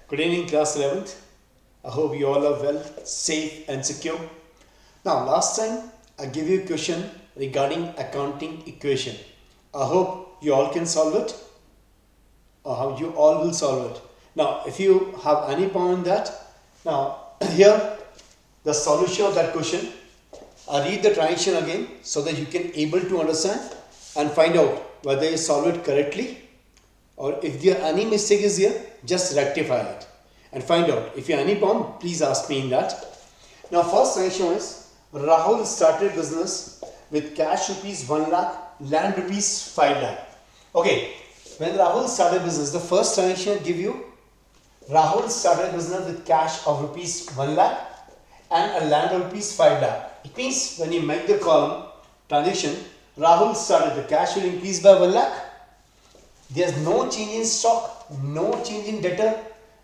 Good evening, class 11th. I hope you all are well, safe and secure. Now, last time I gave you a question regarding accounting equation. I hope you all can solve it, or how you all will solve it. Now, if you have any point in that, now here the solution of that question. I read the transition again so that you can able to understand and find out whether you solve it correctly, or if there any mistake is here, just rectify it and find out. If you have any problem, please ask me in that. Now, first transaction is Rahul started business with cash rupees 1 lakh, land rupees 5 lakh. Okay, when Rahul started business, the first transaction give you Rahul started business with cash of rupees 1 lakh and a land of rupees 5 lakh. It means when you make the column transition, Rahul started, the cash will increase by 1 lakh. There's no change in stock, no change in debtor.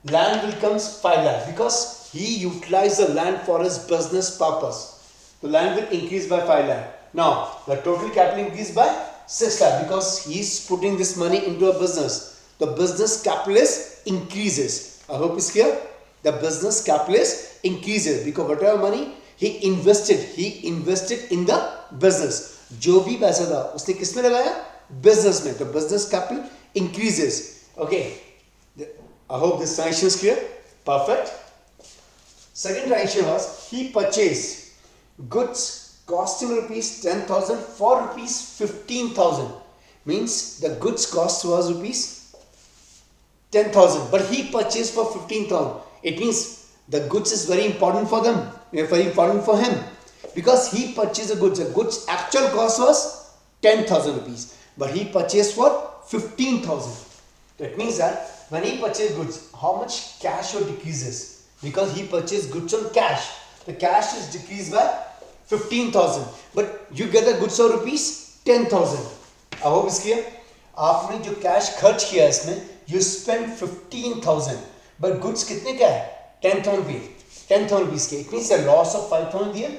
Land will come 5 lakh because he utilized the land for his business purpose. The land will increase by 5 lakh. Now, the total capital increased by 6 lakh because he is putting this money into a business. The business capital is increases. I hope it's clear. The business capital is increases because whatever money he invested in the business. जो भी पैसा था उसने किस में लगाया? Business में. The business capital increases. Okay. I hope this transaction is clear. Perfect. Second transaction was he purchased goods costing rupees 10,000 for rupees 15,000. Means the goods cost was rupees 10,000, but he purchased for 15,000. It means the goods is very important for them, very important for him, because he purchased the goods. The goods actual cost was 10,000 rupees, but he purchased for 15,000. That means that when he purchased goods, how much cash flow decreases? Because he purchased goods on cash. The cash is decreased by 15,000, but you get the goods of rupees 10,000. I hope it's clear. आपने जो cash खर्च किया इसमें, you spend 15,000, but goods कितने का है? 10,000 पे, 10,000 rupees के. It means the loss of 5,000 here.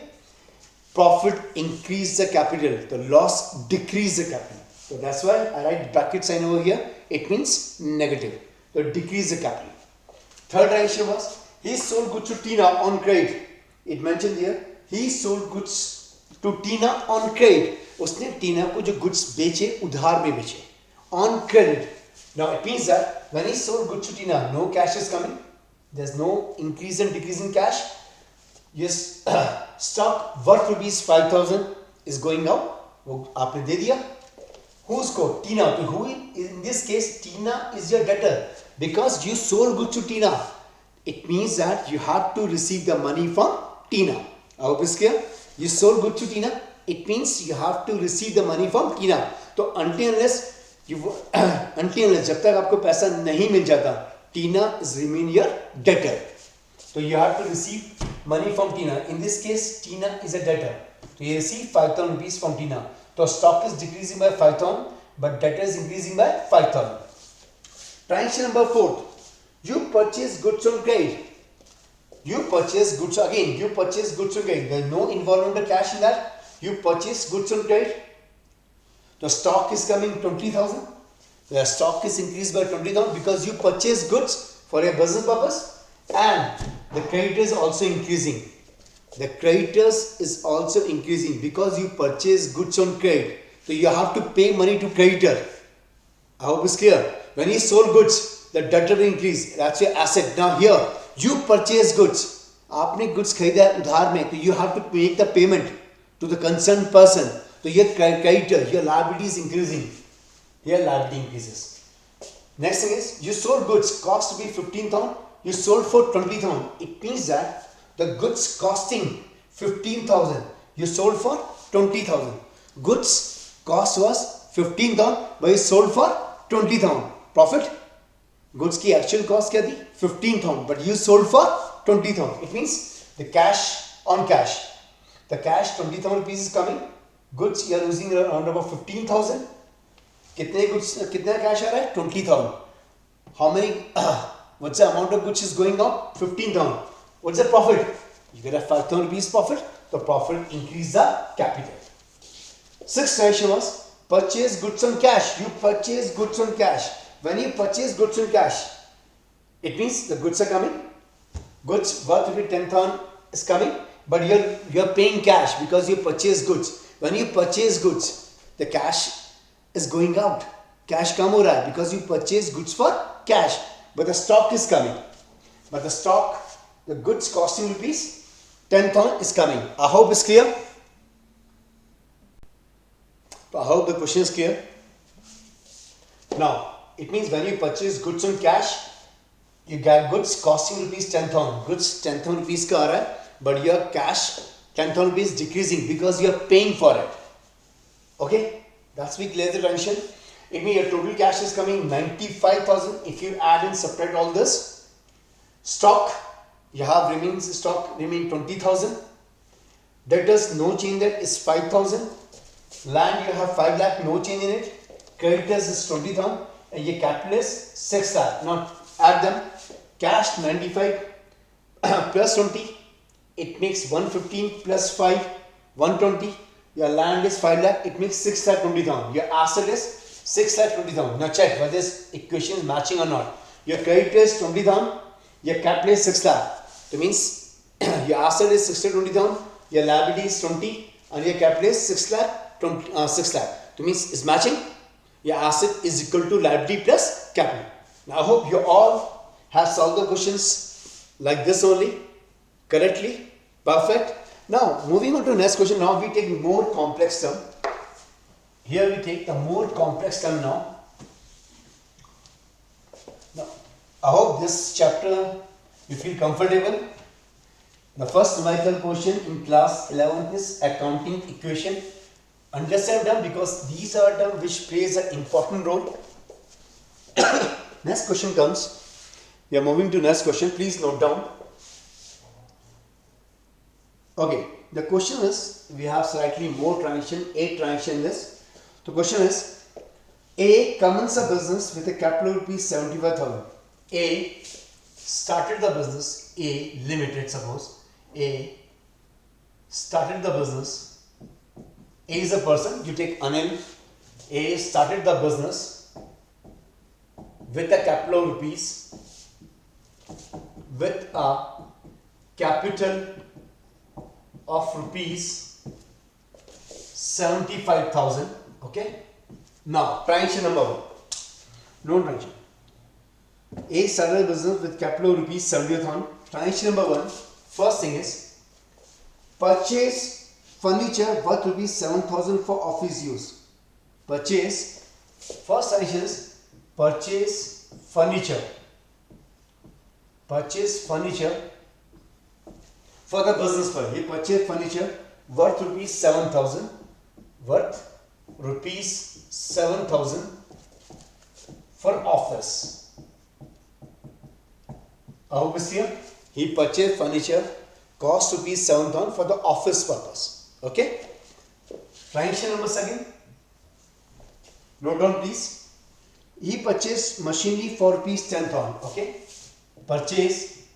Profit increase the capital, the loss decrease the capital. So that's why I write bracket sign over here. It means negative. So decrease the capital. Third transaction was he sold goods to Tina on credit. It mentioned here he sold goods to Tina on credit. उसने टीना को जो goods बेचे उधार में बेचे on credit. Now it means that when he sold goods to Tina, no cash is coming. There's no increase and decrease in cash. Yes, stock worth rupees 5,000 is going out. वो आपने दे दिया. Who's को? Tina. Who in this case Tina is your debtor because you sold goods to Tina. It means that you have to receive the money from Tina. I hope it's clear. You sold goods to Tina. It means you have to receive the money from Tina. So until unless जब तक आपको पैसा नहीं मिल जाता, Tina is remain your debtor. So you have to receive money from Tina. In this case, Tina is a debtor. So you receive 5,000 rupees from Tina. So stock is decreasing by 5,000, but debtor is increasing by 5,000. Transaction number 4. You purchase goods on credit. You purchase goods again. You purchase goods on credit. There is no involvement of cash in that. You purchase goods on credit. The stock is coming 20,000. The stock is increased by 20,000 because you purchase goods for a business purpose, and the creditor is also increasing. The creditors is also increasing because you purchase goods on credit. So you have to pay money to creditor. I hope it's clear. When you sold goods, the debtor will increase. That's your asset. Now here, you purchase goods. आपने goods खरीदा है उधार में, तो you have to make the payment to the concerned person. So your creditor, your liability is increasing. Your liability increases. Next thing is, you sold goods, cost to be 15,000. You sold for 20,000. It means that the goods costing 15,000, you sold for 20,000. Goods cost was 15,000, but you sold for 20,000. Profit? Goods की actual cost क्या थी? 15,000, but you sold for 20,000. It means the cash on cash. The cash 20,000 rupees is coming. Goods you are using around about 15,000. कितने goods कितना cash आ रहा है? 20,000. How many? What's the amount of goods is going out? 15,000. What's the profit? You get a 5,000 rupees profit. The profit increase the capital. Sixth transaction was purchase goods on cash. You purchase goods on cash. When you purchase goods on cash, It means the goods are coming. Goods worth rupees 10,000 is coming, but you're paying cash because you purchase goods. When you purchase goods, the cash is going out. Cash come ho raha hai because you purchase goods for cash, but the stock is coming. But the goods costing rupees 10,000 is coming. I hope it's clear. I hope the question is clear. Now, it means when you purchase goods on cash, you get goods costing rupees 10,000. Goods 10,000 rupees ka aa raha hai, but your cash 10,000 rupees decreasing because you are paying for it. Okay, that's we clear the transition. It means your total cash is coming 95,000. If you add and subtract all this, stock you have remain 20,000. Debtors no change, that is 5,000. Land you have 5 lakh, no change in it. Creditors is 20,000 and your capital is 6 lakh. Now add them. Cash 95 plus 20, it makes 115 plus 5, 120. Your land is 5 lakh, it makes 6 lakh 20,000. Your asset is 6 lakh 20,000. Now check whether this equation is matching or not. Your credit is 20,000, your capital is 6 lakh. That means your asset is 6 lakh 20,000, your liability is 20, and your capital is 6 lakh 6 lakh. That means it's matching. Your asset is equal to liability plus capital. Now I hope you all have solved the questions like this only correctly. Perfect. Now moving on to the next question. Now we take more complex term. Here we take the more complex term now. Now I hope this chapter you feel comfortable. The first numerical question in class 11th is accounting equation. Understand them because these are terms which plays an important role. Next question comes. We are moving to next question. Please note down. Okay, the question is, we have slightly more transition, 8 transition in this. The question is, A commenced a business with a capital rupees 75,000. A started the business, A limited suppose, A started the business, A is a person, you take Anil, A started the business with a capital of rupees, with a capital of rupees 75,000. Okay. Now transaction number 1. No transaction. A started a business with capital of rupees 70,000. Transaction number 1. First thing is purchase furniture worth rupees 7,000 for office use. Purchase. First transaction is purchase furniture. Purchase furniture for the business purpose. He purchased furniture worth rupees 7,000. Worth rupees 7,000 for office. I hope it's here. He purchased furniture cost rupees 7,000 for the office purpose. Okay. Transaction number 2. Note down please. He purchased machinery for rupees 10,000. Okay. Purchase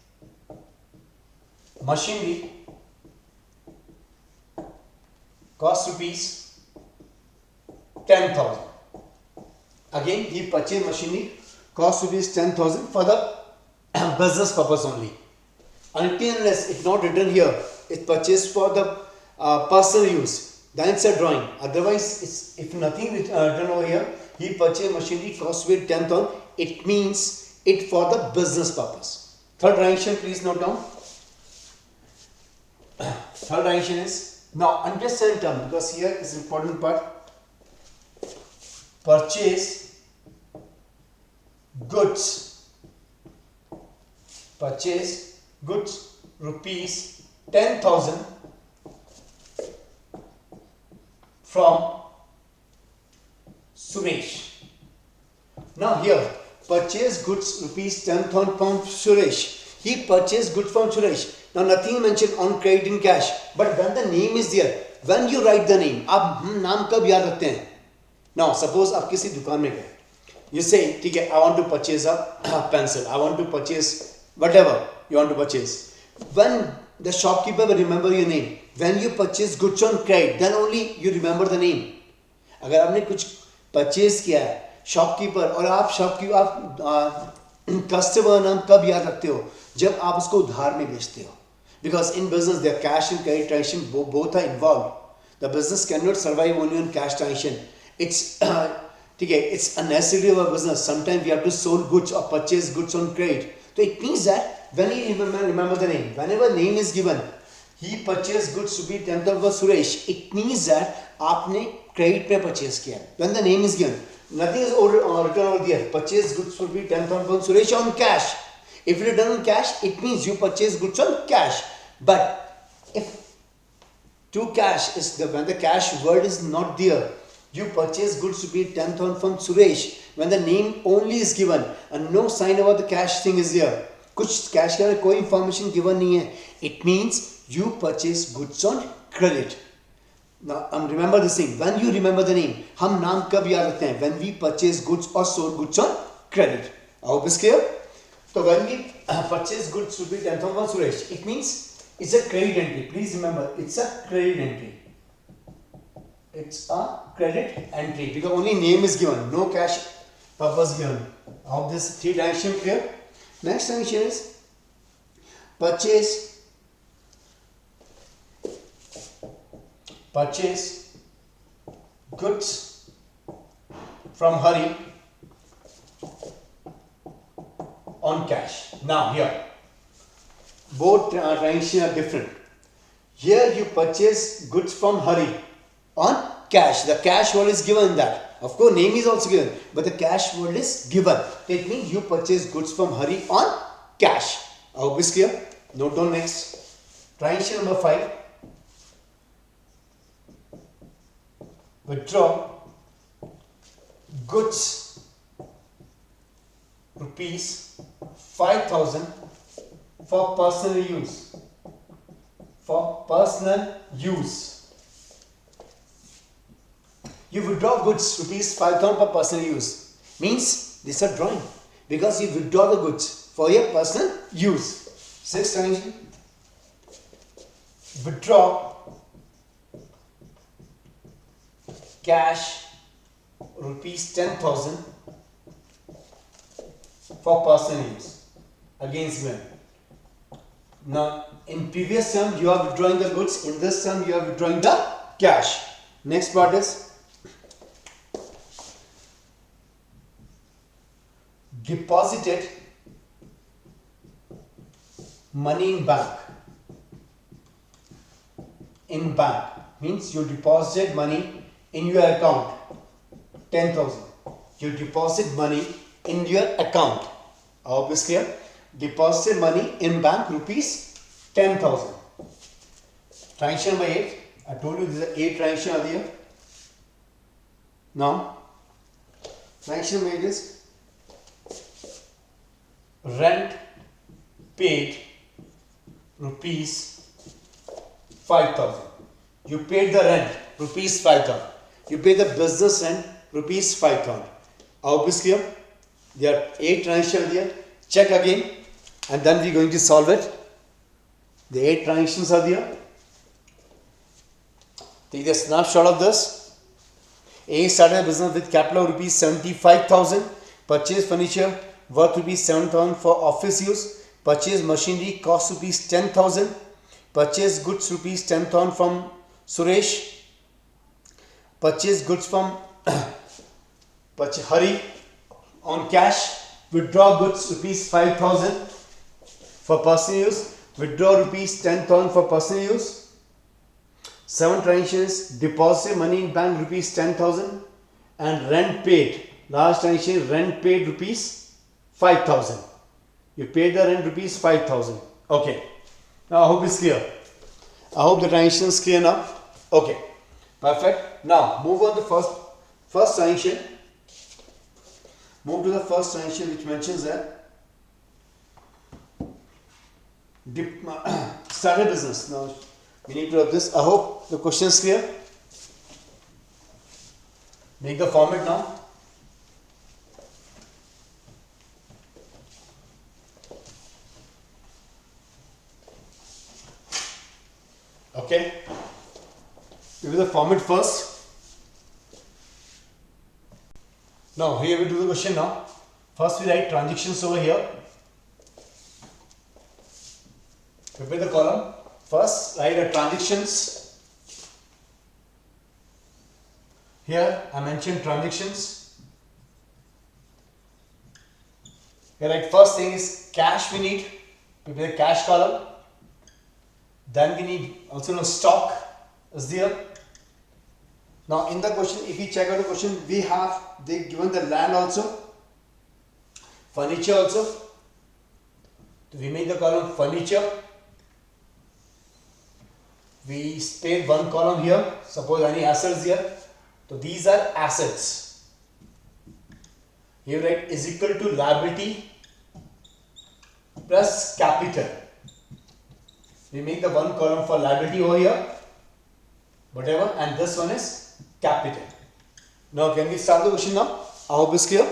machinery cost rupees 10,000. Again, he purchased machinery cost rupees 10,000 for the business purpose only. Until unless it's not written here, it's purchased for the personal use. Then it's a drawing. Otherwise, it's, if nothing written over here, he purchased machinery cost with 10,000. It means it for the business purpose. Third transaction, please note down. Third transaction is, now understand term because here is important part. Purchase goods. Purchase goods rupees 10,000 from Suresh. Now here purchase goods rupees 10,000 from Suresh. He purchased goods from Suresh. Now nothing mentioned on credit in cash, but when the name is there, when you write the name, आप नाम कब याद रखते हैं? Now suppose आप किसी दुकान में गए, you say ठीक है, I want to purchase a pencil, I want to purchase whatever you want to purchase. When the shopkeeper will remember your name, when you purchase goods on credit, then only you remember the name. अगर आपने कुछ purchase किया है, shopkeeper और आप customer नाम कब याद रखते हो? जब आप उसको उधार में बेचते हो. Because in business, their cash and credit transaction both are involved. The business cannot survive only on cash transaction. It's okay, it's a necessity of a business. Sometimes we have to sell goods or purchase goods on credit. So it means that when you remember the name, whenever name is given, he purchased goods to be 10th of Suresh. It means that आपने credit पे purchase किया. When the name is given, nothing is written over there. Purchase goods to be 10th of Suresh on cash. If you done on cash, it means you purchase goods on cash. But if to cash is when the cash word is not there, you purchase goods to be 10th on from Suresh. When the name only is given and no sign about the cash thing is there, कुछ cash के बारे कोई information given नहीं है, it means you purchase goods on credit. Now remember this thing. When you remember the name, हम नाम कब याद रखते हैं? When we purchase goods or sold goods on credit. I hope it's clear. So when we purchase goods to be 10th of Suresh, it means it's a credit entry. Please remember, it's a credit entry. It's a credit entry because only name is given, no cash purpose given. I hope this three transaction clear. Next transaction is purchase goods from Hari on cash. Now here, both transactions are different. Here you purchase goods from Hari on cash. The cash word is given in that. Of course, name is also given, but the cash word is given. It means you purchase goods from Hari on cash. I hope it's clear. Note down next. Transaction number 5. Withdraw goods rupees 5,000 for personal use. For personal use. You withdraw goods rupees 5,000 for personal use. Means this is a drawing because you withdraw the goods for your personal use. Sixth transaction. Withdraw cash rupees 10,000 for personal use. Against given. Now in previous term you are withdrawing the goods, in this term you are withdrawing the cash. Next part is deposited money in bank. In bank means you deposited money in your account 10,000. You deposit money in your account. Obviously, deposit money in bank rupees 10,000. Transaction number 8. I told you this is 8 transaction are there. Now, transaction number 8 is rent paid rupees 5,000. You paid the rent rupees 5,000. You pay the business rent rupees 5,000. Obviously, there are 8 transactions there. Check again and then we are going to solve it. The 8 transactions are there. Take a snapshot of this. A started a business with capital of rupees 75,000. Purchase furniture worth rupees 7,000 for office use. Purchase machinery cost rupees 10,000. Purchase goods rupees 10,000 from Suresh. Purchase goods from Hari on cash. Withdraw goods rupees 5,000 for personal use. Withdraw rupees 10,000 for personal use. 7 transactions. Deposit money in bank rupees 10,000 and rent paid. Last transaction, rent paid rupees 5,000. You paid the rent rupees 5,000. Okay. Now I hope it's clear. I hope the transaction is clear now. Okay. Perfect. Now move on to first transaction. Move to the first transaction which mentions that started business. Now we need to have this. I hope the question is clear. Make the format now. Okay. Give the format first. Now here we do the question now. First we write transactions over here. Prepare the column. First write the transactions. Here I mentioned transactions. Here write first thing is cash we need. Prepare the cash column. Then we need also know stock is there. Now in the question, if you check out the question, they given the land also, furniture also. So we make the column furniture. We spare one column here. Suppose any assets here. So these are assets. Here write is equal to liability plus capital. We make the one column for liability over here, whatever, and this one is capital. Now can we start the question now? I hope it's clear.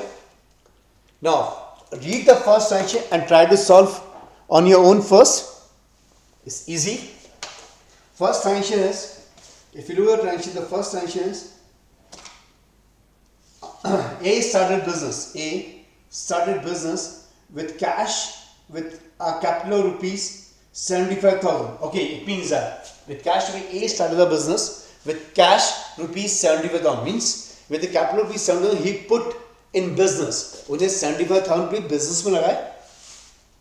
Now read the first transaction and try to solve on your own first. It's easy. First transaction is, if you look at the transaction, the first transaction is A started business with cash with a capital of rupees 75,000. Okay, it means that with cash A started the business with cash rupees 75,000. Means with the capital of rupees 75,000 he put in business. मुझे 75,000 रुपये business में लगाए.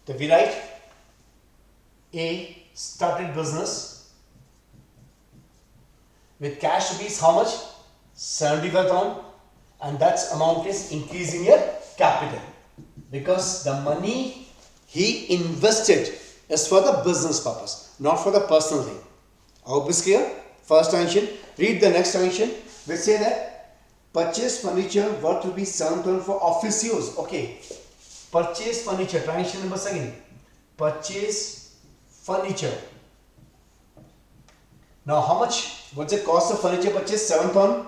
तो we write A started business with cash rupees how much? 75,000, and that amount is increasing your capital because the money he invested is for the business purpose, not for the personal thing. I hope it's clear. First transaction. Read the next transaction. We say that purchase furniture worth rupees 7,000 for office use. Okay. Purchase furniture. Transaction number second. Purchase furniture. Now how much? What's the cost of furniture purchase? 7,000.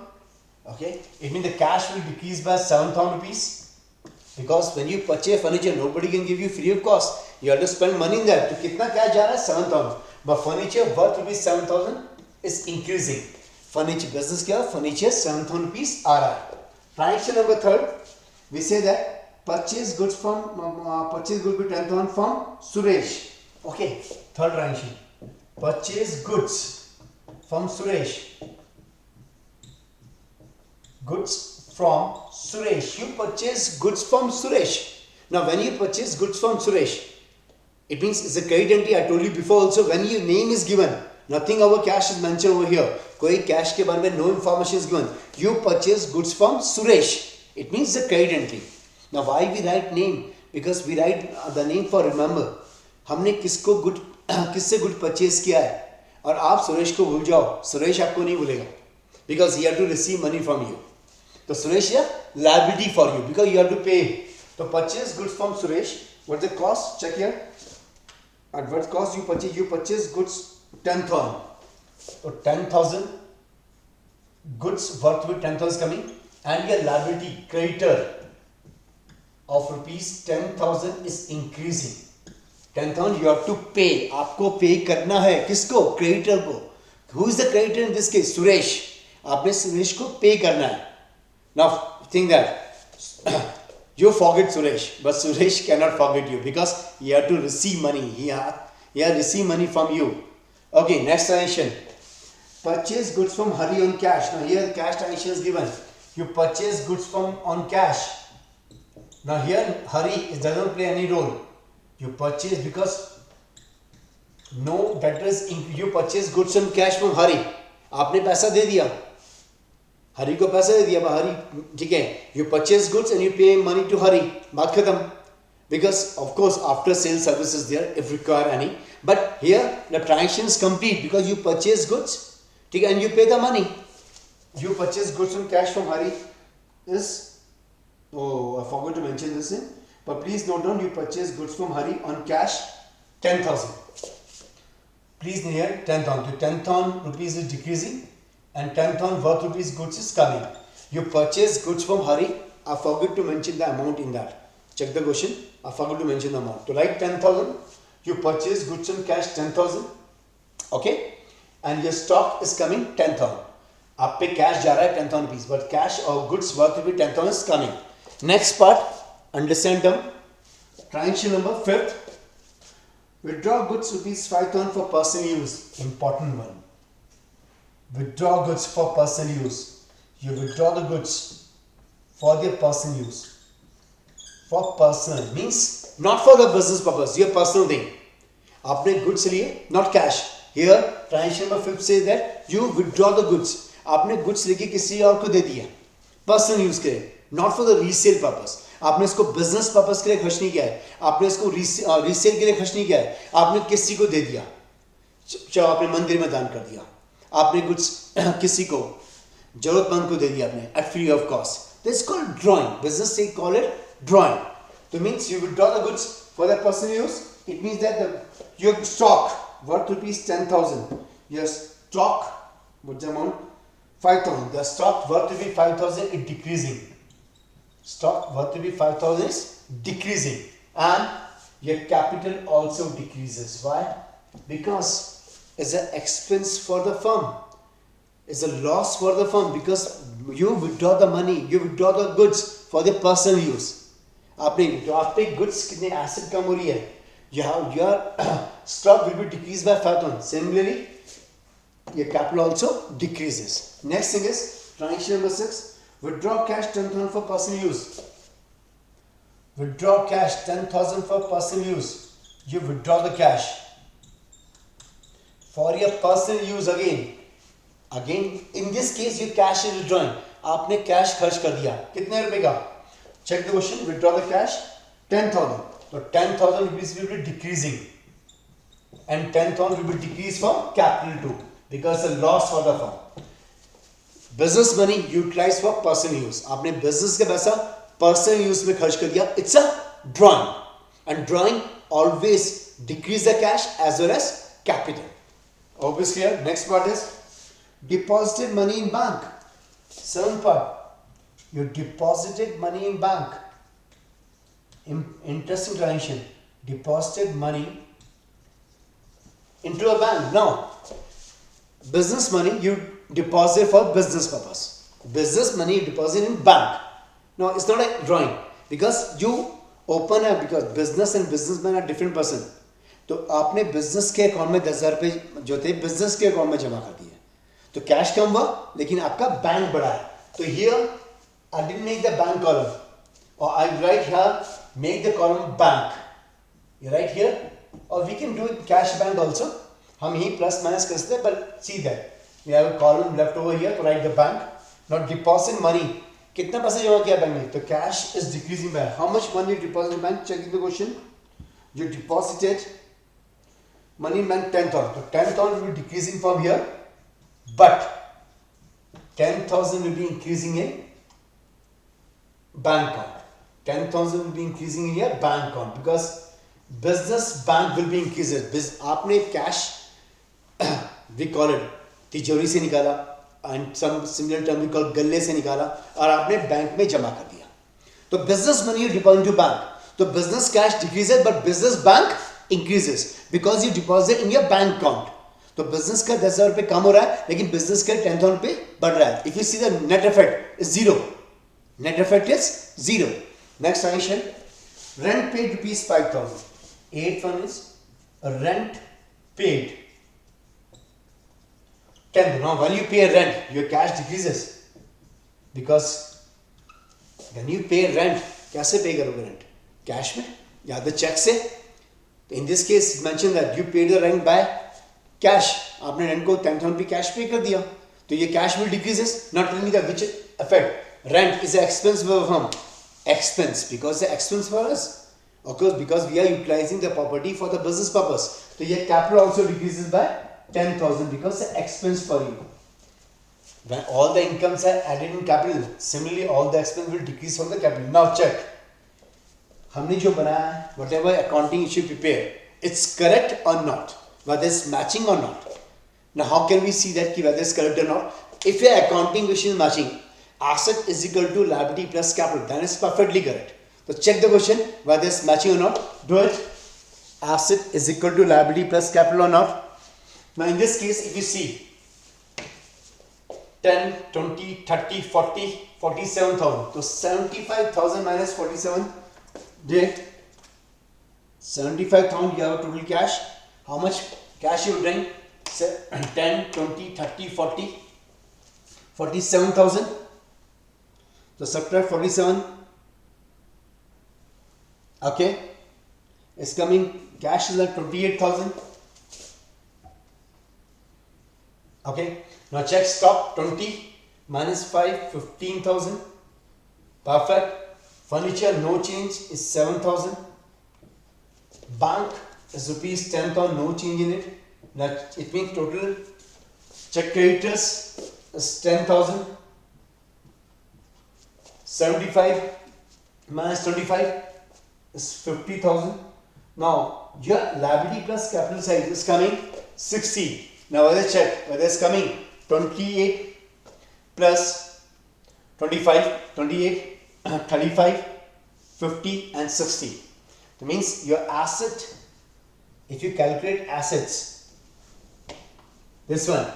Okay. It means the cash will decrease by 7,000 rupees. Because when you purchase furniture, nobody can give you free of cost. You have to spend money in that. तो कितना क्या जा रहा है? 7,000. But furniture worth rupees 7,000 is increasing. Furniture business क्या? Furniture 7,000 rupees आ रहा है. Transaction number third, we say that purchase goods with 10,000 from Suresh. Okay. Third transaction. Purchase goods from Suresh. Goods from Suresh. You purchase goods from Suresh. Now when you purchase goods from Suresh, it means it's a credit entry. I told you before also, when your name is given, nothing about cash is mentioned over here. कोई cash के बारे में no information is given. You purchase goods from Suresh. It means it's a credit entry. Now why we write name? Because we write the name for remember. हमने किससे good purchase किया है, और आप सुरेश को भूल जाओ, सुरेश आपको नहीं भूलेगा. Because he had to receive money from you. So Suresh is a liability for you because you have to pay. So purchase goods from Suresh. What's the cost? Check here. At what cost you purchase? You purchase goods 10,000. So 10,000 goods worth with 10,000 is coming, and your liability creditor of rupees 10,000 is increasing. 10,000 you have to pay. आपको pay करना है किसको? Creditor को. Who is the creditor in this case? Suresh. आपने सुरेश को pay करना है. Now think that you forget Suresh, but Suresh cannot forget you because he had to receive money. He had received money from you. Okay, next transaction. Purchase goods from Hari on cash. Now here the cash transaction is given. You purchase goods from on cash. Now here Hari it doesn't play any role. You purchase because no, that is you purchase goods on cash from Hari. आपने पैसा दे दिया. हरी को पैसा दे दिया, हरी ठीक है. You purchase goods and you pay money to Hari. बात खत्म. Because of course after sales services there if require any. But here the transaction is complete because you purchase goods, ठीक है, and you pay the money. You purchase goods on cash from Hari is, oh I forgot to mention this thing. But please note down, you purchase goods from Hari on cash 10,000. Please near 10,000. So 10,000 rupees is decreasing and 10,000 worth rupees goods is coming. You purchase goods from Hari. I forgot to mention the amount in that. Check the question. I forgot to mention the amount. To write 10,000, you purchase goods on cash 10,000. Okay, and your stock is coming 10,000. आप पे cash जा रहा है 10,000 rupees, but cash or goods worth rupees 10,000 is coming. Next part. Understand term? Triangle number 5th. Withdraw goods rupees 5,000 for personal use. Important one. Withdraw goods for personal use. You withdraw the goods for their personal use. For personal means not for the business purpose. Your personal thing. आपने goods लिए, not cash. Here, triangle number 5 says that you withdraw the goods. आपने goods लेके किसी और को दे दिया. Personal use के लिए, not for the resale purpose. आपने इसको बिजनेस पर्पस के लिए खर्च नहीं किया है, आपने इसको रीसेल के लिए खर्च नहीं किया है, आपने किसी को दे दिया, चाहे आपने मंदिर में दान कर दिया, आपने कुछ किसी को जरूरतमंद को दे दिया आपने at free of cost. This is called drawing. Business से कॉल इट ड्राइंग. तो means you withdraw the goods for the personal use. It means that your stock worth rupees 10,000. Your stock, what's the amount? 5,000. The stock worth to be 5,000 is decreasing. Stock worth to be 5,000 is decreasing, and your capital also decreases. Why? Because it's an expense for the firm. It's a loss for the firm because you withdraw the money, you withdraw the goods for the personal use. आपने goods कितने asset कम हो रही है, your stock will be decreased by 5,000. Similarly, your capital also decreases. Next thing is transaction number 6. Withdraw cash 10,000 for personal use. Withdraw cash 10,000 for personal use. You withdraw the cash for your personal use again. In this case, your cash is withdrawing. आपने cash खर्च कर दिया. कितने रुपए का? Check the question. Withdraw the cash 10,000. So 10,000 rupees will be decreasing, and 10,000 will be decreased from capital too because it's a loss for the firm. Business money utilize for personal use. आपने business का पैसा personal use में खर्च कर दिया. It's a drawing, and drawing always decrease the cash as well as capital. Obviously clear. Next part is deposited money in bank. 7th part, you deposited money in bank. Interesting transaction. Deposited money into a bank. Now, business money you deposit for business purpose. Business money you deposit in bank. No, it's not a drawing because you open a, because business and businessman are different person. तो आपने business के account में 10,000 रुपये जो थे business के account में जमा कर दिए, तो कैश कम हुआ लेकिन आपका बैंक बढ़ा है. तो here I didn't make the bank column, or I write here make the column bank. You write here, or we can do it cash bank also. हम ही प्लस माइनस कर सकते हैं, but see that we have a column left over here to write the bank. Now deposit money. कितना पैसा जमा किया bank में? तो cash is decreasing by how much money you deposit in bank? Checking the question. You deposited money in bank 10,000. So 10,000 will be decreasing from here, but 10,000 will be increasing in bank account. 10,000 will be increasing in your bank account because business bank will be increasing. आपने cash we call it तिजोरी से निकाला, and some similar term we call गल्ले से निकाला, और आपने bank में जमा कर दिया. तो business money you deposit into bank. तो business cash decreases but business bank increases because you deposit in your bank account. तो business का 10,000 रुपये कम हो रहा है लेकिन business का 10,000 रुपये बढ़ रहा है. If you see the net effect is zero. Net effect is zero. Next transaction. Rent paid rupees 5,000. 8th one is rent paid. 10th. Now when you pay rent, your cash decreases because when you pay rent, कैसे pay करोगे rent? Cash में या the check से? In this case, mention that you paid the rent by cash. आपने rent को 10,000 रुपये cash pay कर दिया, तो ये cash will decreases. Not only that, which effect? Rent is an expense for the firm. Expense because the expense for us. Of course, because we are utilizing the property for the business purpose. So your capital also decreases by 10,000 because the expense for you. When all the incomes are added in capital, similarly all the expense will decrease from the capital. Now check. हमने जो बनाया है, whatever accounting you should prepare, it's correct or not, whether it's matching or not. Now how can we see that whether it's correct or not? If your accounting question is matching, asset is equal to liability plus capital, then it's perfectly correct. So check the question whether it's matching or not. Do it. Asset is equal to liability plus capital or not. Now in this case, if you see 10, 20, 30, 40, 47,000. So 75,000 minus 47, did 75,000 you have total cash. How much cash you bring? 10, 20, 30, 40, 47,000. So subtract 47. Okay, it's coming. Cash is like 28,000. Okay, now check stock. 20 minus 5, 15,000. Perfect. Furniture no change is 7,000. Bank is rupees 10,000, no change in it. Now it means total check creditors is 10,000. 75 minus 25 is 50,000. Now your liability plus capital size is coming 60. Now let's check whether it's coming 28 plus 25, 28, 35, 50 and 60. That means your asset, if you calculate assets, this one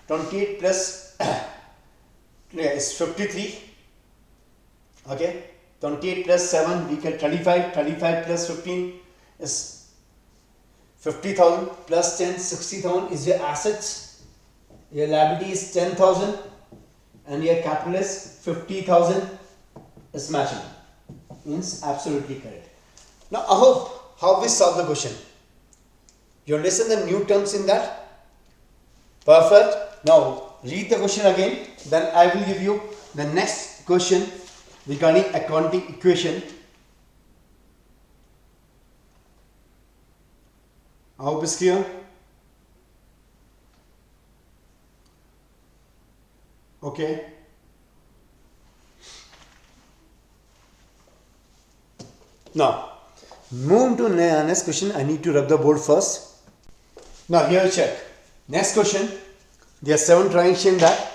28 plus is 53. Okay, 28 plus 7 we get 35, 35 plus 15 is 50,000 plus 10, 60,000 is your assets. Your liability is 10,000 and your capital is 50,000 is matching. Means absolutely correct. Now I hope how we solve the question. You understand the new terms in that? Perfect. Now read the question again, then I will give you the next question regarding accounting equation. I hope it's clear. Okay. Now move to next question. I need to rub the board first. Now here check. Next question. There are 7 triangles in that.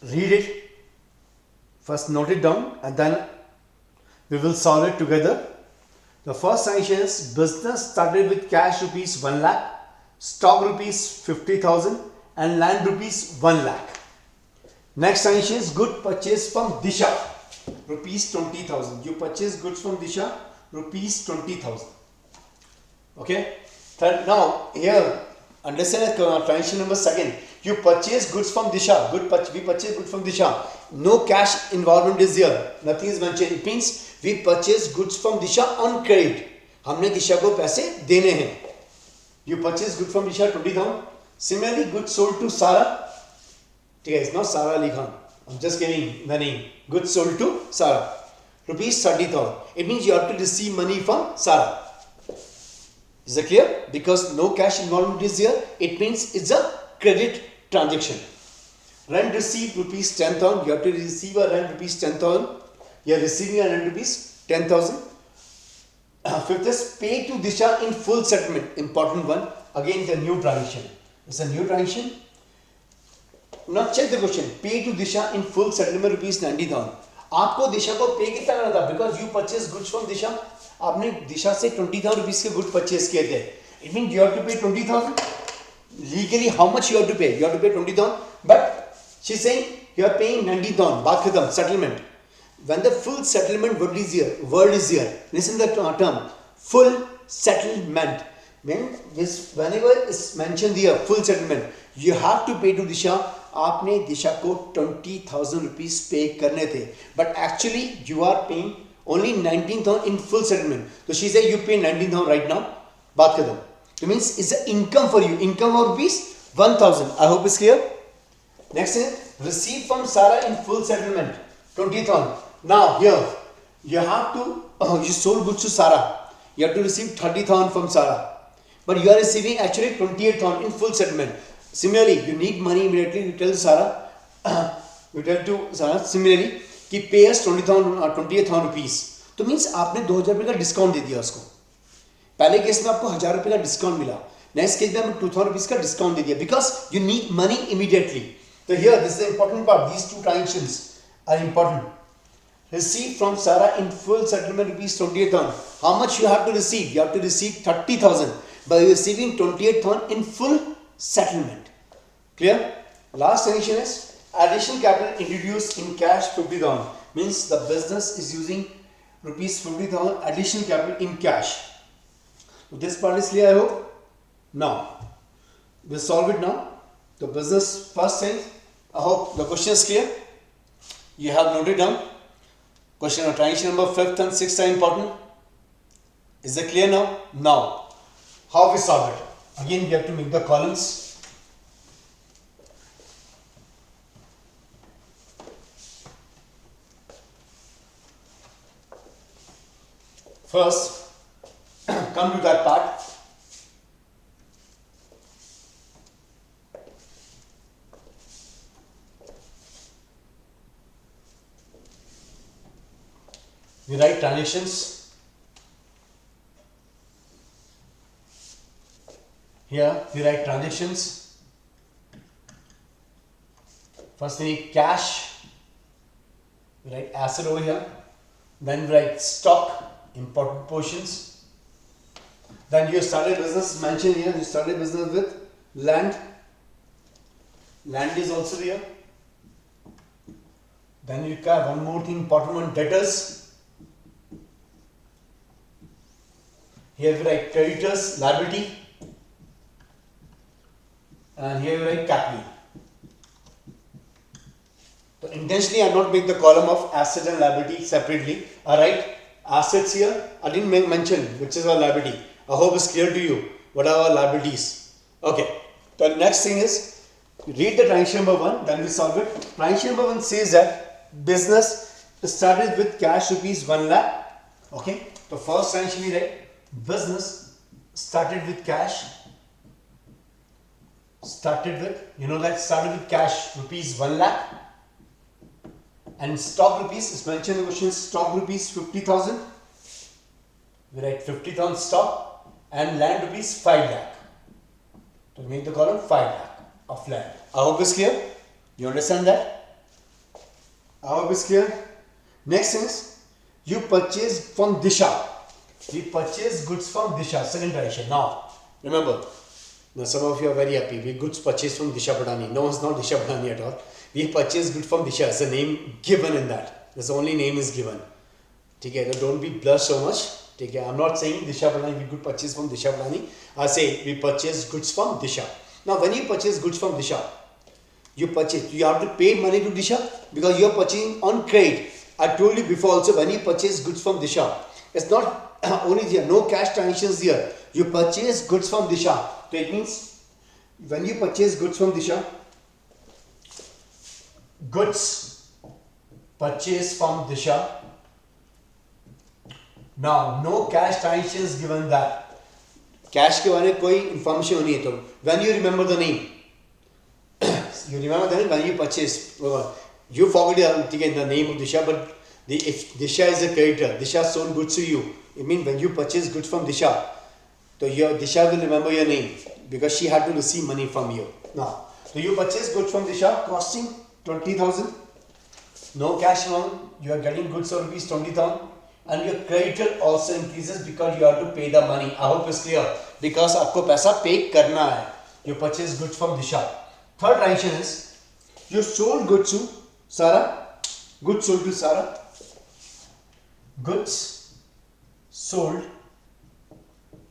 Read it. First note it down and then we will solve it together. The first triangle is business started with cash rupees 1 lakh, stock rupees 50,000 and land rupees 1 lakh. Next triangle is good purchase from Disha rupees 20,000. You purchase goods from Disha rupees 20,000. Okay. Third, now here understand triangle number second. You purchase goods from Disha. We purchase goods from Disha. No cash involvement is here. Nothing is mentioned. It means we purchase goods from Disha on credit. हमने दिशा को पैसे देने हैं. You purchase goods from Disha 20,000. Similarly, goods sold to Sara. ठीक है, it's not Sara Ali Khan. I'm just giving the name. Goods sold to Sara. Rupees 30,000. It means you have to receive money from Sara. Is that clear? Because no cash involvement is here. It means it's a credit transaction. Rent received rupees 10,000. You have to receive a rent rupees 10,000. You are receiving a rent rupees 10,000. Fifth is pay to Disha in full settlement. Important one. Again the new transaction. It's a new transaction. Now check the question. Pay to Disha in full settlement rupees 90,000. आपको दिशा को पे कितना करना था? Because you purchase goods from Disha. आपने दिशा से 20,000 rupees के goods purchase किए थे. It means you have to pay 20,000. Legally, how much you have to pay? You have to pay 20,000. But she's saying you are paying 90,000. बात खत्म. Settlement. When the full settlement word is here. Listen to the term. Full settlement. Whenever it's mentioned here, full settlement, you have to pay to Disha. आपने दिशा को 20,000 rupees पे करने थे, but actually you are paying only 19,000 in full settlement. So she said you pay 19,000 right now. बात खत्म. It means it's an income for you. Income of rupees 1,000. I hope it's clear. Next is receive from Sara in full settlement 20,000. Now here you have to you sold goods to Sara. You have to receive 30,000 from Sara, but you are receiving actually 28,000 in full settlement. Similarly, you need money immediately. You tell to Sara similarly कि pay us 28,000 rupees. तो means आपने 2,000 रुपये का discount दे दिया उसको. पहले case में आपको 1,000 रुपये का डिस्काउंट मिला. नेक्स्ट केस में आपने 2,000 रुपीस का डिस्काउंट दे दिया because you need money immediately. So here this is the important part. These two transactions are important. Receive from Sara in full settlement rupees 28,000. How much you have to receive? You have to receive 30,000 by receiving 28,000 in full settlement. Clear? Last transaction is additional capital introduced in cash 50,000. Means the business is using rupees 50,000 additional capital in cash. So this part is clear, I hope. Now we'll solve it now. The business first thing. I hope the question is clear. You have noted down. Question of transaction number 5th and 6th are important. Is it clear now? Now, how we solve it? Again, we have to make the columns. First, come to that part. We write transactions. Here we write transactions. First we need cash. We write asset over here. Then we write stock, important portions. Then you started business mentioned here. You started business with land. Land is also there. Then you have one more thing, important one, debtors. Here we write creditors, liability, and here we write capital. So intentionally I have not made the column of asset and liability separately. I write assets here. I didn't mention which is our liability. I hope it's clear to you what are our liabilities. Okay. The next thing is read the transaction number 1, then we solve it. Transaction number 1 says that business started with cash rupees 1 lakh. Okay. The first transaction we write. Business started with cash. Started with cash rupees 1 lakh. And stock rupees is mentioned in the question. Stock rupees 50,000. We write 50,000 stock and land rupees 5 lakh. To make the column 5 lakh of land. I hope it's clear. You understand that? I hope it's clear. Next is you purchase from Disha. We purchase goods from Disha, second transaction. Now, remember, now some of you are very happy. We goods purchased from Disha Patani. No, it's not Disha Patani at all. We purchase goods from Disha. It's a name given in that. That's the only name is given. Okay, don't be blush so much. Okay, I'm not saying Disha Patani, we could purchase from Disha Patani. I say we purchase goods from Disha. Now, when you purchase goods from Disha, you have to pay money to Disha because you are purchasing on credit. I told you before also, when you purchase goods from Disha, it's not only there, no cash transactions here. You purchase goods from Disha. So it means when you purchase goods from Disha, goods purchased from Disha. Now, no cash transactions given that. Cash के बारे में कोई information नहीं है तो. When you remember the name, you remember the name when you purchase. You forget the name of Disha, but if Disha is a creditor, Disha sold goods to you. It means when you purchase goods from Disha, so your Disha will remember your name because she had to receive money from you. Now, so you purchase goods from Disha costing 20,000. No cash loan. You are getting goods for rupees 20,000. And your creditor also increases because you have to pay the money. I hope it's clear. Because आपको पैसा pay करना है. You purchase goods from Disha. Third transaction is you sold goods to Sara. Goods sold to Sara. Goods sold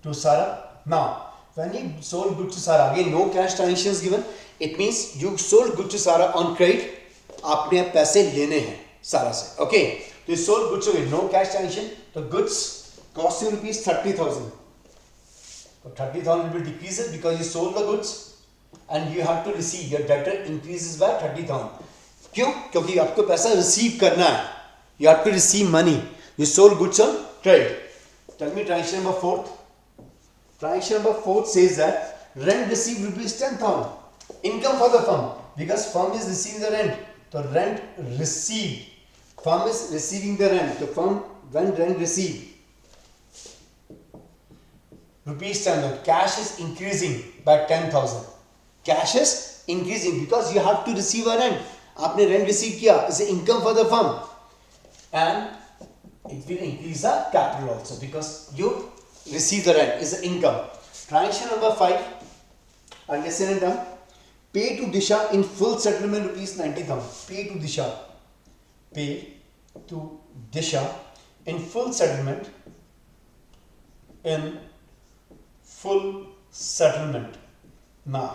to Sara. Now, when you sold goods to Sara, again no cash transactions given. It means you sold goods to Sara on credit. आपने पैसे लेने हैं Sara से. Okay. So you sold goods with no cash transaction. The goods cost you rupees 30,000. So 30,000 will be decreases because you sold the goods and you have to receive. Your debtor increases by 30,000. क्यों? क्योंकि आपको पैसा receive करना है. You have to receive money. You sold goods on credit. Tell me transaction number 4. Transaction number 4 says that rent received rupees 10,000. Income for the firm because firm is receiving the rent. The rent received. Firm is receiving the rent. The firm, when rent received, rupees 10,000. Cash is increasing by 10,000. Cash is increasing because you have to receive a rent. आपने rent receive किया. It's an income for the firm. And it will increase the capital also because you receive the rent. It's an income. Transaction number 5. Understand it down. Pay to Disha in full settlement rupees 90,000. Pay to Disha. Pay to Disha in full settlement, in full settlement. Now,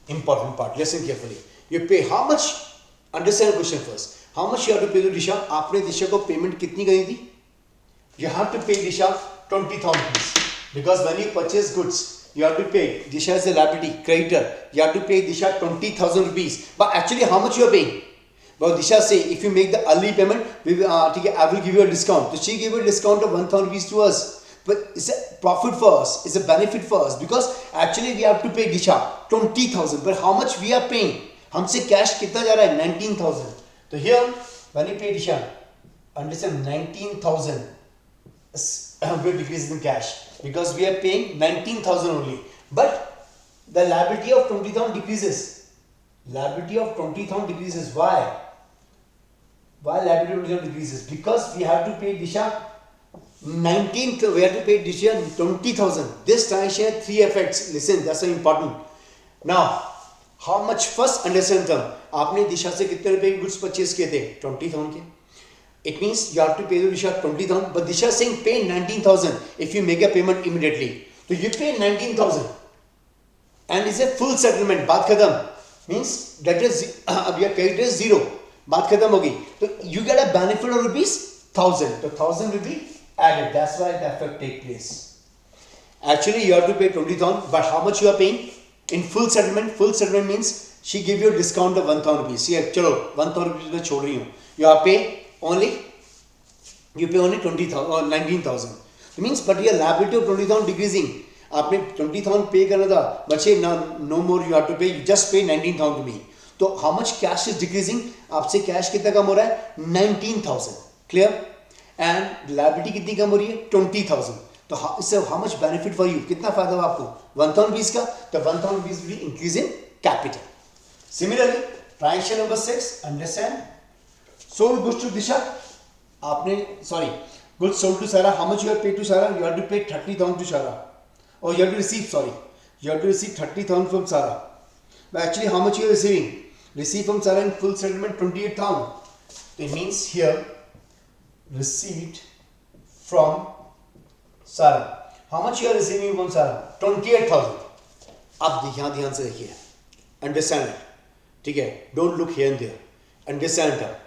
important part, listen carefully. You pay how much? Understand the question first. How much you have to pay to Disha? आपने Disha को payment कितनी करी थी? You have to pay Disha 20,000 rupees because when you purchase goods, you have to pay. Disha is a liability creditor. You have to pay Disha 20,000 rupees. But actually, how much you are paying? Well, Disha say if you make the early payment, I will give you a discount. So she gave a discount of 1,000 rupees to us. But it's a profit for us. It's a benefit for us because actually we have to pay Disha 20,000. But how much we are paying? हमसे cash कितना जा रहा है? 19,000. So here when you pay Disha, understand 19,000. Will decrease in cash because we are paying 19,000 only, but the liability of 20,000 decreases. Liability of 20,000 decreases. Why? Why liability of 20,000 decreases? Because we have to pay Disha 19. We have to pay Disha 20,000. This transaction has three effects. Listen, that's very important. Now, how much? First, understand term. आपने Disha से कितने रुपए की goods purchase किए थे? 20,000 के. It means you have to pay the Disha 20,000, but Disha is saying pay 19,000 if you make a payment immediately. So you pay 19,000 and it's a full settlement. बात खत्म. Means that is अब your credit is zero. बात खत्म होगी. So you get a benefit of rupees 1,000. So 1,000 will be added. That's why the effect take place. Actually you have to pay 20,000, but how much you are paying? In full settlement. Full settlement means she give you a discount of 1,000 rupees. See, चलो 1,000 rupees मैं छोड़ रही हूँ. You are pay only 20,000 or 19,000. It means but your liability of 20,000 decreasing. आपने 20,000 पे करना था, बचे no more you have to pay. You just pay 19,000 to me. तो how much cash is decreasing? आपसे cash कितना कम हो रहा है? 19,000. Clear? And liability कितनी कम हो रही है? 20,000. तो इससे how much benefit for you? कितना फायदा हुआ आपको? 1,000 rupees का. तो 1,000 rupees will increase in capital. Similarly, transaction number 6. Understand? Sold goods to Disha. Goods sold to Sarah. How much you have paid to Sarah? You have to pay 30,000 to Sarah. Or you have to receive, you have to receive 30,000 from Sarah. But actually, how much you are receiving? Receive from Sarah in full settlement 28,000. It means here, received from Sarah. How much you are receiving from Sarah? 28,000. अब यहाँ ध्यान से देखिए. Understand it. ठीक है? Don't look here and there. Understand it.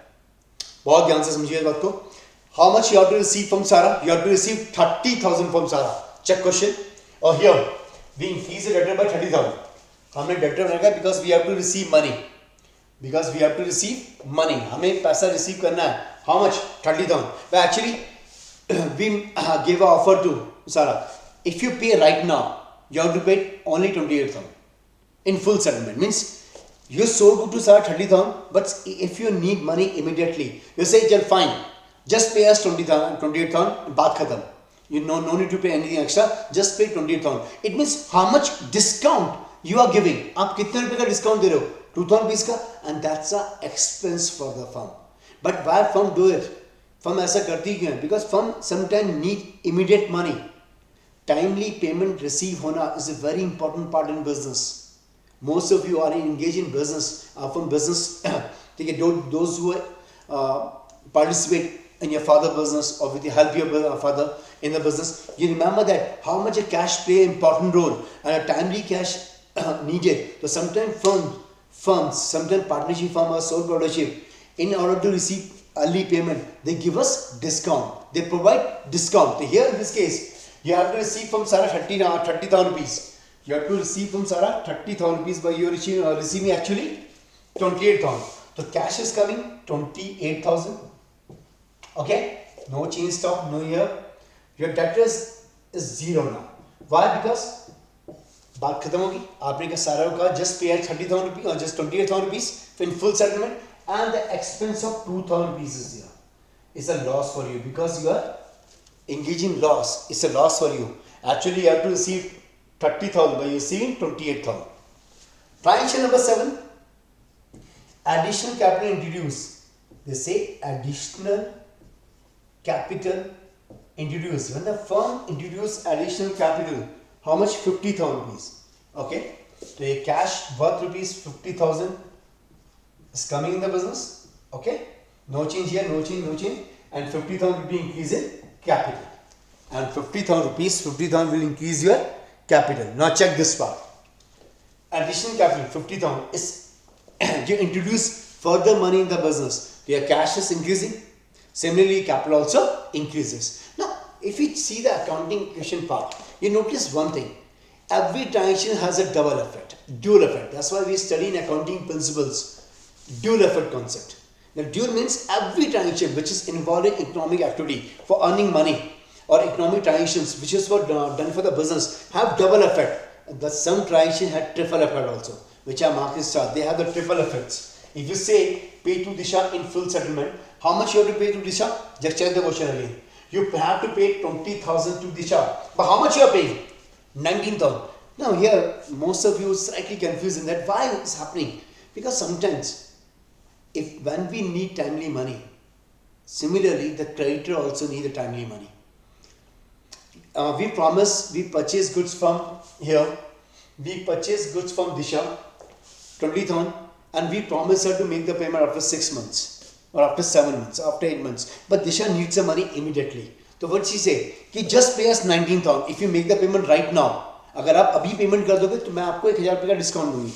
बहुत ध्यान से समझिए इस बात को. How much you have to receive from Sarah? You have to receive 30,000 from Sarah. Check question. Or here, we increase the debtor by 30,000. हमने debtor रखा because we have to receive money. Because we have to receive money. हमें पैसा receive करना है. How much? 30,000. But actually, we gave an offer to Sarah. If you pay right now, you have to pay only 28,000 in full settlement. Means you sold to Sarah 30,000, but if you need money immediately, you say, "Chal, fine, just pay us 28,000, baat khatam. You no need to pay anything extra, just pay 28,000. It means how much discount you are giving. आप कितने रुपए का discount दे रहे हो? 2,000 rupees का, and that's a expense for the firm. But why firm do it? Firm ऐसा करती क्यों है? Because firm sometimes need immediate money. Timely payment receive होना is a very important part in business. Most of you are engaged in business, are from business. Those who participate in your father business or with you help your father in the business, you remember that how much a cash play an important role and a timely cash needed. So sometimes firms, sometimes partnership firm or sole proprietorship, in order to receive early payment, they give us discount. They provide discount. So here in this case, you have to receive from Sarah 30,000 rupees. You have to receive from Sarah 30,000 rupees, but you are receiving actually 28,000. So cash is coming 28,000. Okay, no change stock, no year. Your debtors is zero now. Why? Because बात खत्म होगी. आपने कहा सारा का just pay 30,000 rupees or just 28,000 rupees in full settlement, and the expense of 2,000 rupees is here. It's a loss for you because you are engaging loss. It's a loss for you. Actually, you have to receive 30,000, but you're receiving 28,000. Transaction number 7. Additional capital introduced. They say additional capital introduced. When the firm introduces additional capital, how much? 50,000 rupees. Okay. So a cash worth rupees 50,000 is coming in the business. Okay. No change here, no change, no change. and 50,000 will be increase in capital. And 50,000 rupees, 50,000 will increase your capital. Now check this part. Additional capital 50,000 is you introduce further money in the business. Your cash is increasing. Similarly, capital also increases. Now, if we see the accounting equation part, you notice one thing. Every transaction has a double effect, dual effect. That's why we study in accounting principles, dual effect concept. Now, dual means every transaction which is involving economic activity for earning money or economic transactions which is for done for the business have double effect. The some transaction had triple effect also, which are marked as star. They have the triple effects. If you say pay to Disha in full settlement, how much you have to pay to Disha? Just check the question again. You have to pay 20,000 to Disha, but how much you are paying? 19,000. Now here most of you are slightly confused in that why it's happening, because sometimes if when we need timely money, similarly the creditor also need the timely money. We purchase goods from here, we purchase goods from Disha 20,000 and we promise her to make the payment after 6 months or after 7 months, after 8 months, but Disha needs the money immediately. So what she say कि just pay us 19,000 if you make the payment right now. अगर आप अभी payment कर दोगे तो मैं आपको 1,000 रुपये का डिस्काउंट दूंगी.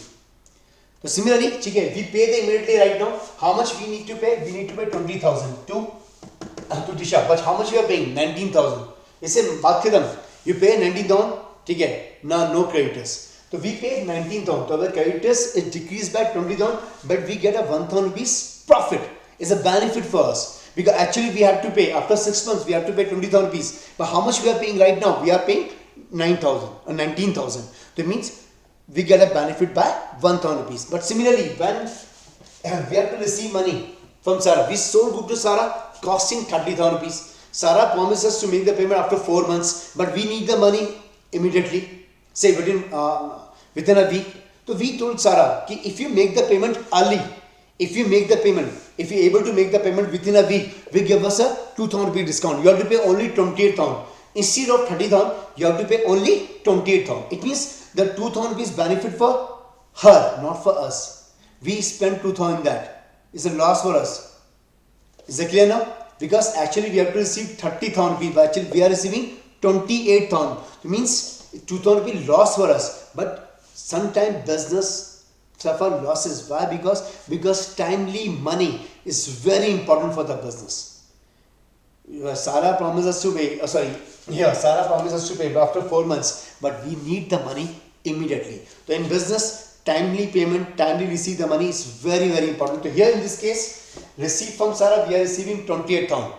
तो similarly, ठीक है, we pay the immediately right now. How much we need to pay? We need to pay 20,000 to Disha, but how much we are paying? 19,000. इससे बात खत्म. You pay 19,000, ठीक है, now no creditors. So we pay 19,000. So our creditors is decreased by 20,000, but we get a 1,000 rupees profit. It's a benefit for us. Because actually we have to pay, after 6 months we have to pay 20,000 rupees. But how much we are paying right now? We are paying 9,000 or 19,000. That means we get a benefit by 1,000 rupees. But similarly, when we have to receive money from Sarah, we sold good to Sarah costing 30,000 rupees. Sarah promised us to make the payment after 4 months, but we need the money immediately, say within a week. So we told Sarah, if you make the payment early, if you're able to make the payment within a week, we give us a 2,000 rupee discount. You have to pay only 28,000. Instead of 30,000, you have to pay only 28,000. It means the 2,000 rupees benefit for her, not for us. We spend 2,000 that. It's a loss for us. Is it clear now? Because actually we have to receive 30,000 rupees, but actually we are receiving 28,000. It means 2,000 rupees loss for us. But sometimes business suffer losses. Why? Because timely money is very important for the business. Sarah promised us to pay. Sarah promised us to pay after 4 months, but we need the money immediately. So in business, timely payment, timely receive the money is very, very important. So here in this case, receipt from Sarah, we are receiving 28,000.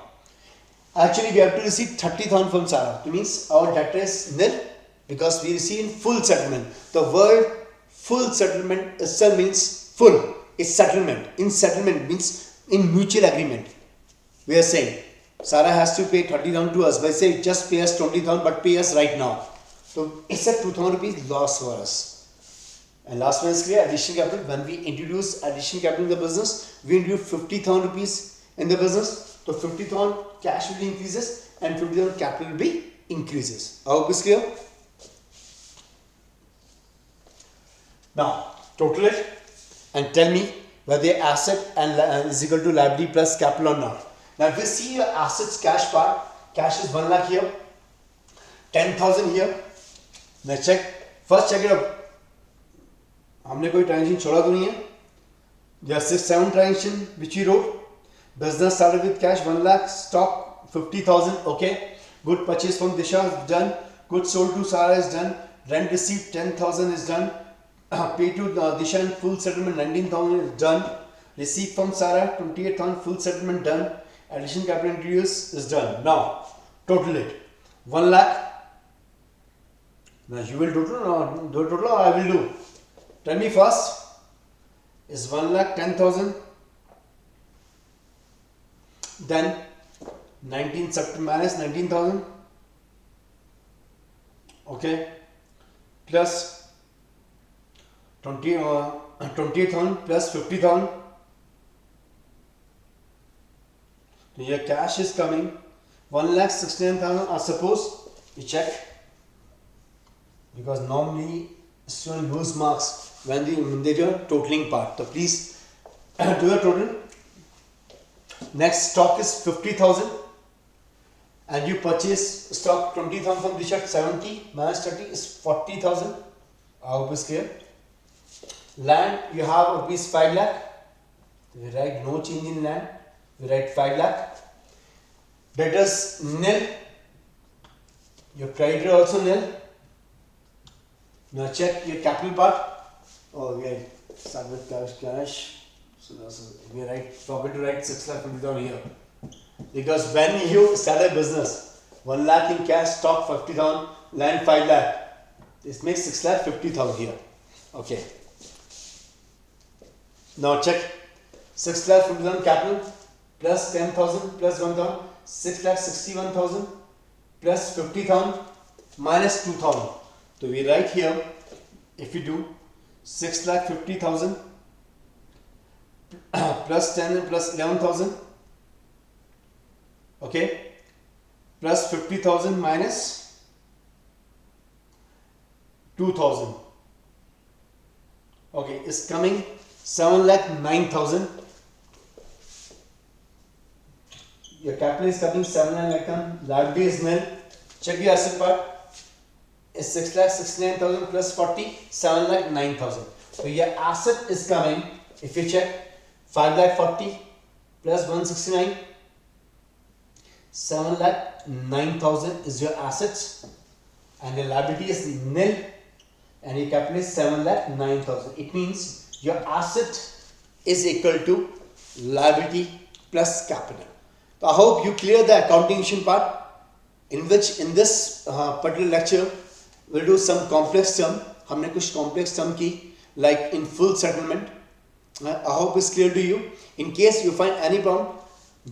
Actually, we have to receive 30,000 from Sarah. It means our debtor is nil because we receive in full settlement. The word full settlement itself means full. It's settlement. In settlement means in mutual agreement. We are saying Sarah has to pay 30,000 to us. By say just pay us 20,000, but pay us right now. So it's a 2,000 rupees loss for us. And last one is clear, additional capital. When we introduce additional capital in the business, we introduce 50,000 rupees in the business. So 50,000 cash will be increases and 50,000 capital will be increases. I hope it's clear. Now total it and tell me whether the asset and is equal to liability plus capital or not. Now if you see your assets cash part, cash is 1 lakh here, 10,000 here. Now first check it out. हमने कोई transaction छोड़ा तो नहीं है. There are 6-7 transactions which we wrote. Business started with cash 1 lakh, stock 50,000. Okay, good purchase from Disha is done. Good sold to Sarah is done. Rent received 10,000 is done. Pay to Disha in full settlement 19,000 is done. Receipt from Sarah 28,000 full settlement done. Addition capital introduced is done. Now total it 1 lakh. Now you will total or I will do. Tell me first. Is 1 lakh 10,000. Then 19 minus 19,000. Okay. Plus 28,000 plus 50,000. So your cash is coming 1,69,000. Suppose you check, because normally students lose marks when they do a totaling part. So please do the total. Next stock is 50,000 and you purchase stock 20,000 from Richard. 70 minus 30 is 40,000. I hope it's clear. Land you have rupees 5 lakh. We write no change in land. We write 5 lakh. Debtors nil. Your creditor also nil. Now check your capital part. Oh, we start with cash. So we forget to write 6 lakh down here. Because when you start a business, 1 lakh in cash, stock 50,000, land 5 lakh. This makes 6 lakh 50,000 here. Okay. Now check 6 lakh 50,000 capital plus 10,000 plus 1,000, 6 lakh 61,000 plus 50,000 minus 2,000. So we write here, if we do 6 lakh 50,000 plus 10 and plus 11,000, okay, plus 50,000 minus 2,000, okay, is coming 7 lakh 9,000. Your capital is coming 7 lakh 9,000, liability is nil. Check the asset part. Is 6 lakh 69,000 plus 40, 7 lakh 9,000. So your asset is coming, if you check, 5 lakh 40 plus 169, 7 lakh 9,000 is your assets, and your liability is nil, and your capital is 7 lakh 9,000. It means your asset is equal to liability plus capital. So I hope you clear the accounting part, in which in this particular lecture we'll do some complex term. हमने कुछ complex term की, like in full settlement. I hope it's clear to you. In case you find any problem,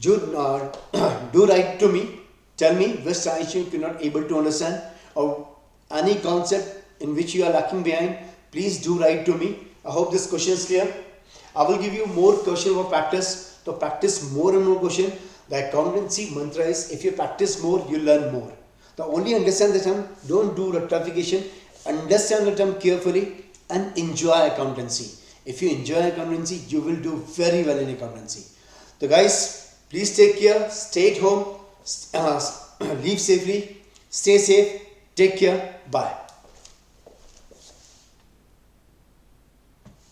do write to me. Tell me which section you're not able to understand, or any concept in which you are lacking behind. Please do write to me. I hope this question is clear. I will give you more question for practice. To practice more and more question. The accountancy mantra is, if you practice more, you learn more. The only understand the term, don't do rectification, understand the term carefully and enjoy accountancy. If you enjoy accountancy, you will do very well in accountancy. So guys, please take care, stay at home, live safely, stay safe, take care, bye.